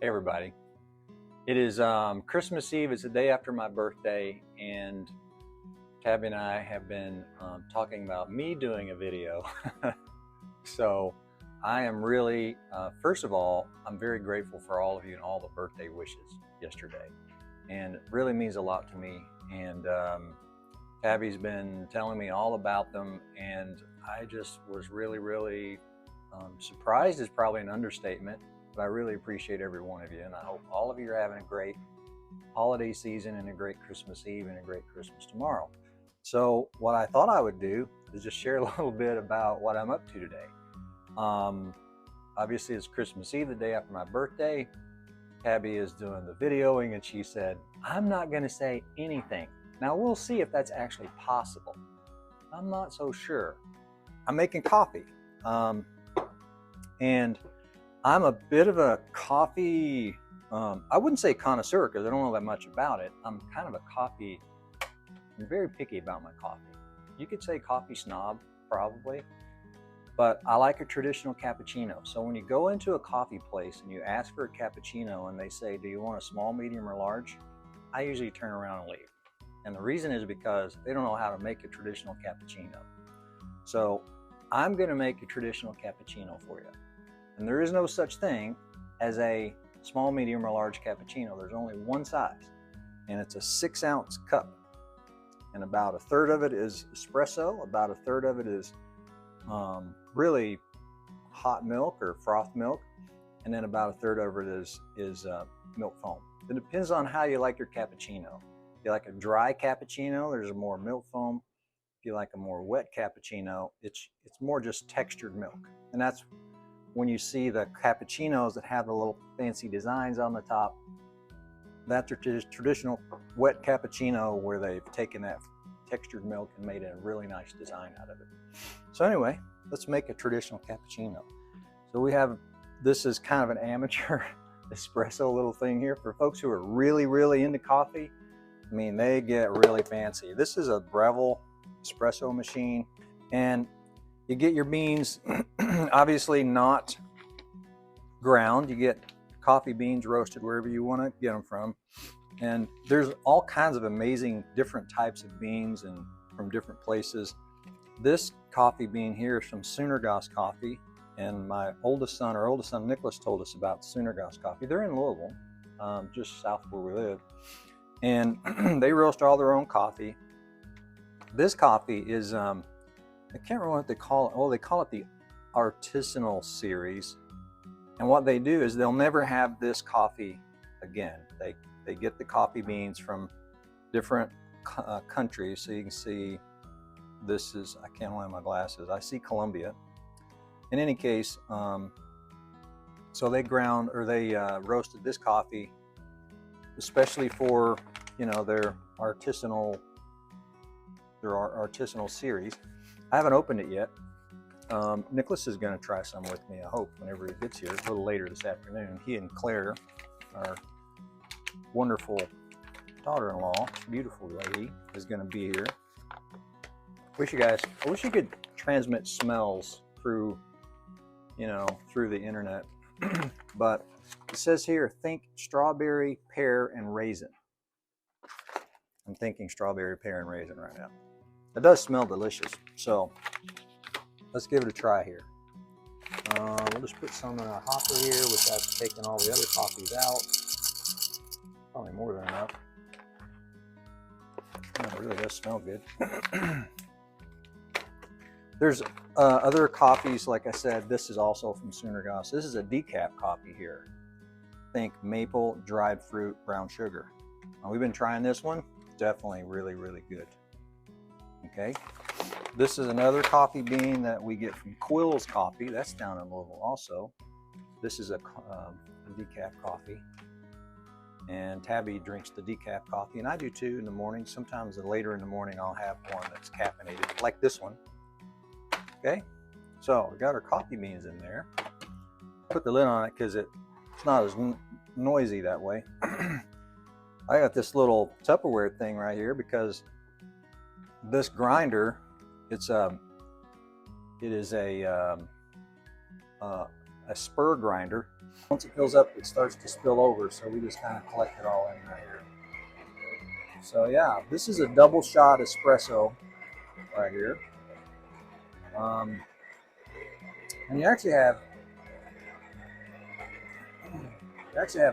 Hey everybody. It is Christmas Eve. It's the day after my birthday, and Tabby and I have been talking about me doing a video. So I am really, first of all, I'm very grateful for all of you and all the birthday wishes yesterday. And it really means a lot to me. And Tabby's been telling me all about them, and I just was really surprised is probably an understatement. But I really appreciate every one of you, and I hope all of you are having a great holiday season and a great Christmas Eve and a great Christmas tomorrow. So what I thought I would do is just share a little bit about what I'm up to today. Obviously it's Christmas Eve, the day after my birthday. Tabby is doing the videoing, and she said, I'm not going to say anything. Now we'll see if that's actually possible. I'm not so sure. I'm making coffee. And I'm a bit of a coffee, I wouldn't say connoisseur because I don't know that much about it. I'm kind of a coffee, I'm very picky about my coffee. You could say coffee snob, probably, but I like a traditional cappuccino. So when you go into a coffee place and you ask for a cappuccino and they say, do you want a small, medium, or large? I usually turn around and leave. And the reason is because they don't know how to make a traditional cappuccino. So I'm gonna make a traditional cappuccino for you. And there is no such thing as a small, medium, or large cappuccino. There's only one size, and it's a 6-ounce cup. And about a third of it is espresso, about a third of it is really hot milk or froth milk, and then about a third of it is milk foam. It depends on how you like your cappuccino. If you like a dry cappuccino, there's more milk foam. If you like a more wet cappuccino, it's more just textured milk. And that's when you see the cappuccinos that have the little fancy designs on the top, that's a traditional wet cappuccino where they've taken that textured milk and made a really nice design out of it. So anyway, let's make a traditional cappuccino. So we have, this is kind of an amateur espresso little thing here. For folks who are really into coffee, I mean, they get really fancy. This is a Breville espresso machine, and you get your beans, obviously not ground. You get coffee beans roasted wherever you want to get them from. And there's all kinds of amazing different types of beans and from different places. This coffee bean here is from Sunergos coffee. And my oldest son Nicholas told us about Sunergos coffee. They're in Louisville, just south of where we live. And they roast all their own coffee. This coffee is, I can't remember what they call it. Well, they call it the artisanal series. And what they do is they'll never have this coffee again. They get the coffee beans from different countries. So you can see this is, I can't wear my glasses. I see Colombia. In any case, so they ground or they roasted this coffee, especially for, you know, their artisanal series. I haven't opened it yet. Nicholas is going to try some with me, I hope, whenever he gets here, a little later this afternoon. He and Claire, our wonderful daughter-in-law, beautiful lady, is going to be here. I wish you could transmit smells through, you know, through the internet. But it says here, think strawberry, pear, and raisin. I'm thinking strawberry, pear, and raisin right now. It does smell delicious, so let's give it a try here. We'll just put some in a hopper here, which I've taken all the other coffees out. Probably more than enough. Oh, it really does smell good. There's other coffees, like I said, this is also from Sunergos. This is a decaf coffee here. Think maple, dried fruit, brown sugar. We've been trying this one. Definitely really good. Okay. This is another coffee bean that we get from Quill's Coffee. That's down in Louisville also. This is a decaf coffee. And Tabby drinks the decaf coffee, and I do too in the morning. Sometimes later in the morning I'll have one that's caffeinated, like this one. Okay, so we got our coffee beans in there. Put the lid on it because it's not as noisy that way. I got this little Tupperware thing right here because this grinder, it is a a spur grinder. Once it fills up, it starts to spill over, so we just kind of collect it all in right here. So yeah, this is a double shot espresso right here. And you actually have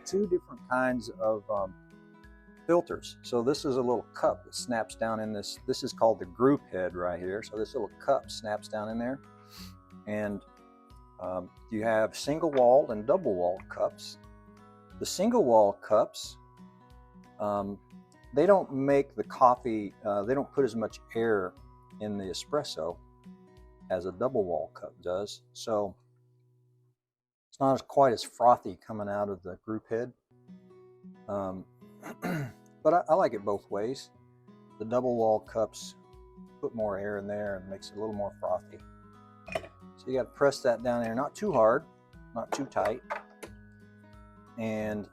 two different kinds of filters. So this is a little cup that snaps down in this. This is called the group head right here. So this little cup snaps down in there. And you have single walled and double walled cups. The single walled cups, they don't make the coffee, they don't put as much air in the espresso as a double wall cup does. So it's not quite as frothy coming out of the group head. But I like it both ways. The double wall cups put more air in there and makes it a little more frothy. So you got to press that down there, not too hard, not too tight. And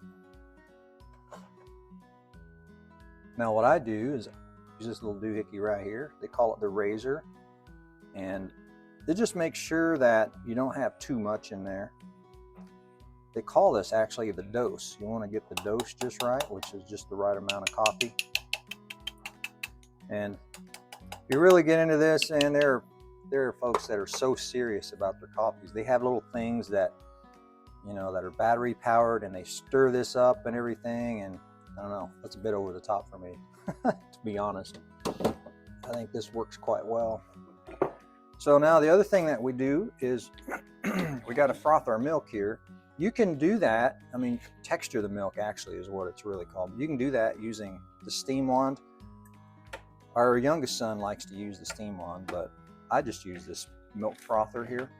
now what I do is use this little doohickey right here. They call it the razor. And it just makes sure that you don't have too much in there. They call this actually the dose. You want to get the dose just right, which is just the right amount of coffee. And if you really get into this, and there are folks that are so serious about their coffees. They have little things that, you know, that are battery powered, and they stir this up and everything. And I don't know, that's a bit over the top for me, to be honest. I think this works quite well. So now the other thing that we do is we got to froth our milk here. You can do that, I mean, texture the milk actually is what it's really called. You can do that using the steam wand. Our youngest son likes to use the steam wand, but I just use this milk frother here.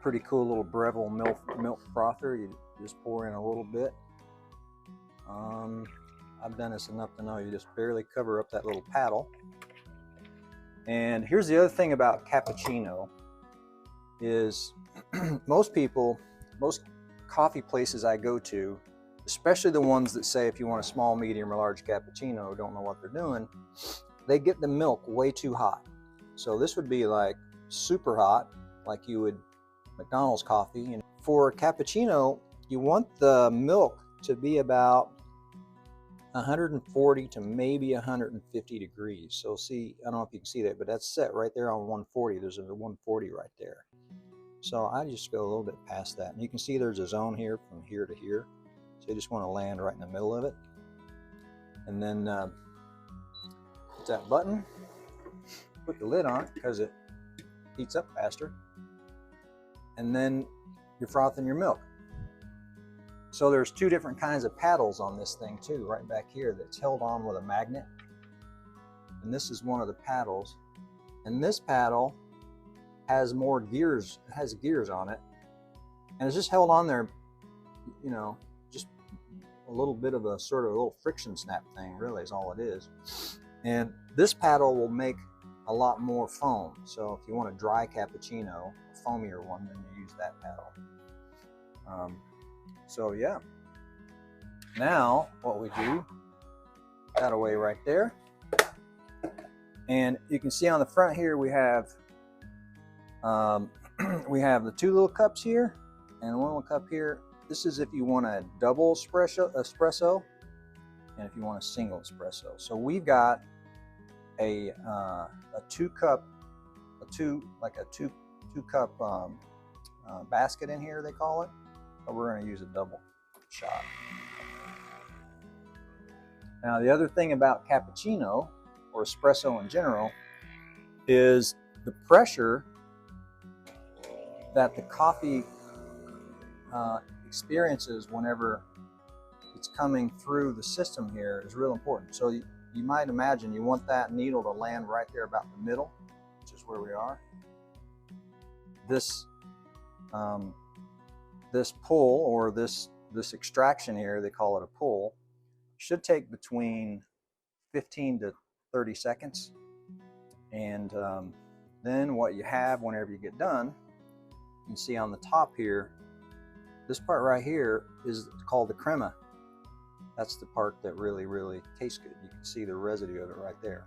Pretty cool little Breville milk frother. You just pour in a little bit. I've done this enough to know you just barely cover up that little paddle. And here's the other thing about cappuccino is most coffee places I go to, especially the ones that say if you want a small, medium, or large cappuccino, don't know what they're doing, they get the milk way too hot. So this would be like super hot, like you would McDonald's coffee. And for a cappuccino, you want the milk to be about 140 to maybe 150 degrees. So see, I don't know if you can see that, but that's set right there on 140. There's a 140 right there. So I just go a little bit past that. And you can see there's a zone here from here to here. So you just want to land right in the middle of it. And then hit that button, put the lid on because it heats up faster. And then you're frothing your milk. So there's two different kinds of paddles on this thing too, right back here, that's held on with a magnet. And this is one of the paddles. And this paddle has more gears, it has gears on it. And it's just held on there, you know, just a little bit of a sort of a little friction snap thing, really is all it is. And this paddle will make a lot more foam. So if you want a dry cappuccino, a foamier one, then you use that paddle. So yeah, now what we do, that away right there. And you can see on the front here, we have the two little cups here and one little cup here. This is if you want a double espresso and if you want a single espresso. So we've got a two cup basket in here, they call it. But we're going to use a double shot. Now the other thing about cappuccino or espresso in general is the pressure that the coffee experiences whenever it's coming through the system here is real important. So you might imagine you want that needle to land right there about the middle, which is where we are. This pull, or this extraction here, they call it a pull, should take between 15 to 30 seconds. And then what you have whenever you get done, you can see on the top here, this part right here is called the crema. That's the part that really, really tastes good. You can see the residue of it right there.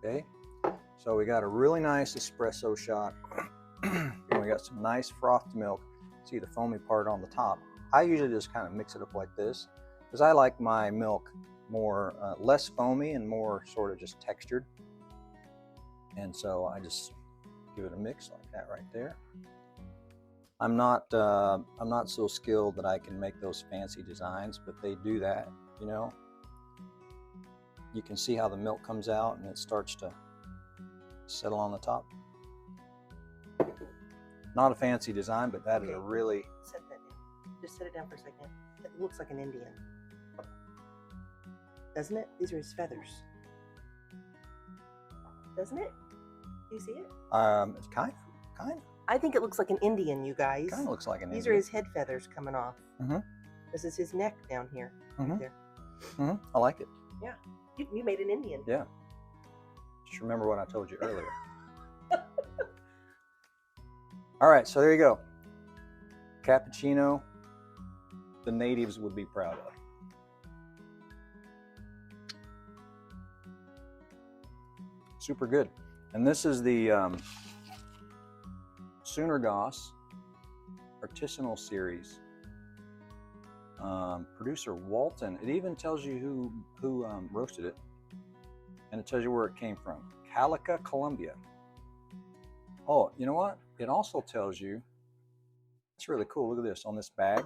Okay, so we got a really nice espresso shot. You're we got some nice frothed milk. See the foamy part on the top. I usually just kind of mix it up like this because I like my milk more less foamy and more sort of just textured. And so I just give it a mix like that right there. I'm not so skilled that I can make those fancy designs, but they do that, you know. You can see how the milk comes out and it starts to settle on the top. Not a fancy design, but that is a really... Set that down. Just set it down for a second. It looks like an Indian. Doesn't it? These are his feathers. Doesn't it? Do you see it? It's kind of. I think it looks like an Indian, you guys. Kind of looks like an Indian. These are his head feathers coming off. Mm-hmm. This is his neck down here. Mm-hmm. Right there. Mm-hmm. I like it. Yeah. You made an Indian. Yeah. Just remember what I told you earlier. All right, so there you go. Cappuccino, the natives would be proud of. Super good. And this is the Sunergos Artisanal Series. Producer Walton. It even tells you who roasted it, and it tells you where it came from. Calica, Colombia. Oh, you know what? It also tells you, it's really cool. Look at this on this bag.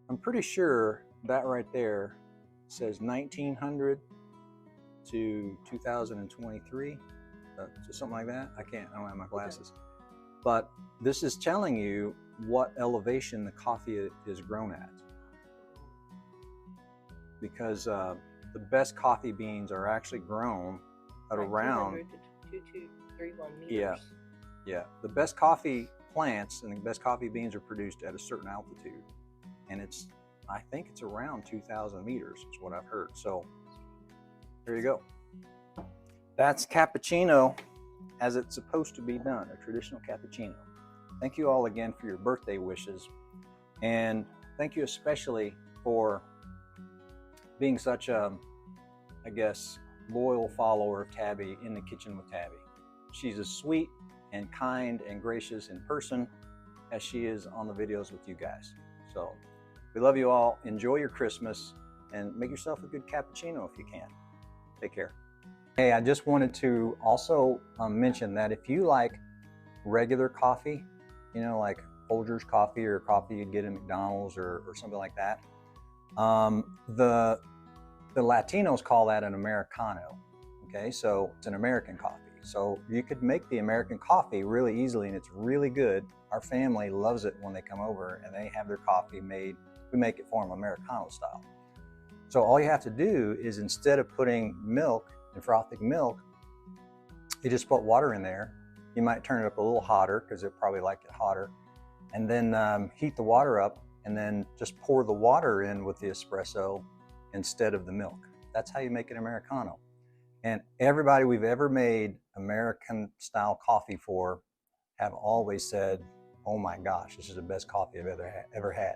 I'm pretty sure that right there says 1900 to 2023, so something like that. I don't have my glasses. Okay. But this is telling you what elevation the coffee is grown at. Because the best coffee beans are actually grown at around 200 to 2231 meters. Yeah, yeah. The best coffee plants and the best coffee beans are produced at a certain altitude, and I think it's around 2,000 meters is what I've heard. So there you go. That's cappuccino as it's supposed to be done, a traditional cappuccino. Thank you all again for your birthday wishes, and thank you especially for being such a, I guess, loyal follower of Tabby in the Kitchen with Tabby. She's as sweet and kind and gracious in person as she is on the videos with you guys. So we love you all. Enjoy your Christmas and make yourself a good cappuccino if you can. Take care. Hey, I just wanted to also mention that if you like regular coffee, you know, like Folgers coffee or coffee you'd get at McDonald's or something like that, the Latinos call that an Americano. Okay, so it's an American coffee. So you could make the American coffee really easily, and it's really good. Our family loves it when they come over and they have their coffee made. We make it for them Americano style. So all you have to do is, instead of putting milk and frothing milk, you just put water in there. You might turn it up a little hotter because it probably like it hotter, and then heat the water up, and then just pour the water in with the espresso instead of the milk. That's how you make an Americano. And everybody we've ever made American style coffee for have always said, oh my gosh, this is the best coffee I've ever had.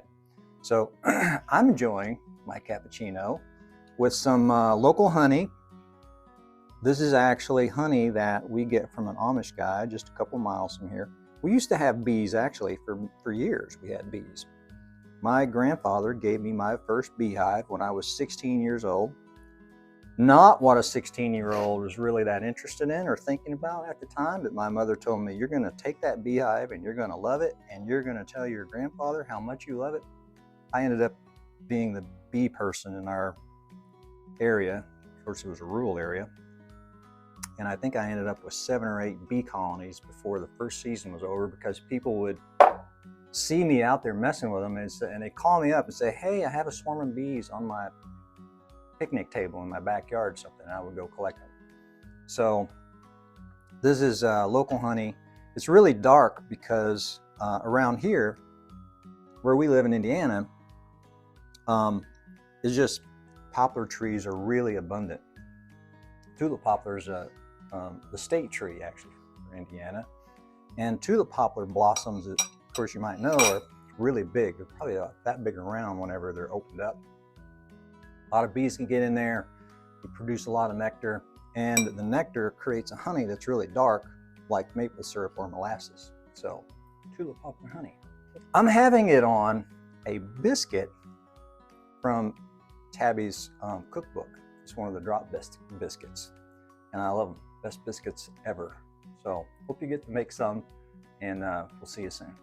So I'm enjoying my cappuccino with some local honey. This is actually honey that we get from an Amish guy just a couple miles from here. We used to have bees, actually, for years we had bees. My grandfather gave me my first beehive when I was 16 years old. Not what a 16-year-old was really that interested in or thinking about at the time, but my mother told me, you're going to take that beehive and you're going to love it, and you're going to tell your grandfather how much you love it. I ended up being the bee person in our area. Of course, it was a rural area. And I think I ended up with 7 or 8 bee colonies before the first season was over, because people would see me out there messing with them, and they'd call me up and say, hey, I have a swarm of bees on my picnic table in my backyard or something, and I would go collect them. So this is local honey. It's really dark because around here, where we live in Indiana, it's just poplar trees are really abundant. Tulip poplar is the state tree, actually, for Indiana. And tulip poplar blossoms, of course, you might know, are really big. They're probably that big around whenever they're opened up. A lot of bees can get in there. They produce a lot of nectar, and the nectar creates a honey that's really dark, like maple syrup or molasses. So, tulip poplar honey. I'm having it on a biscuit from Tabby's cookbook. It's one of the drop biscuits, and I love them. Best biscuits ever. So, hope you get to make some, and we'll see you soon.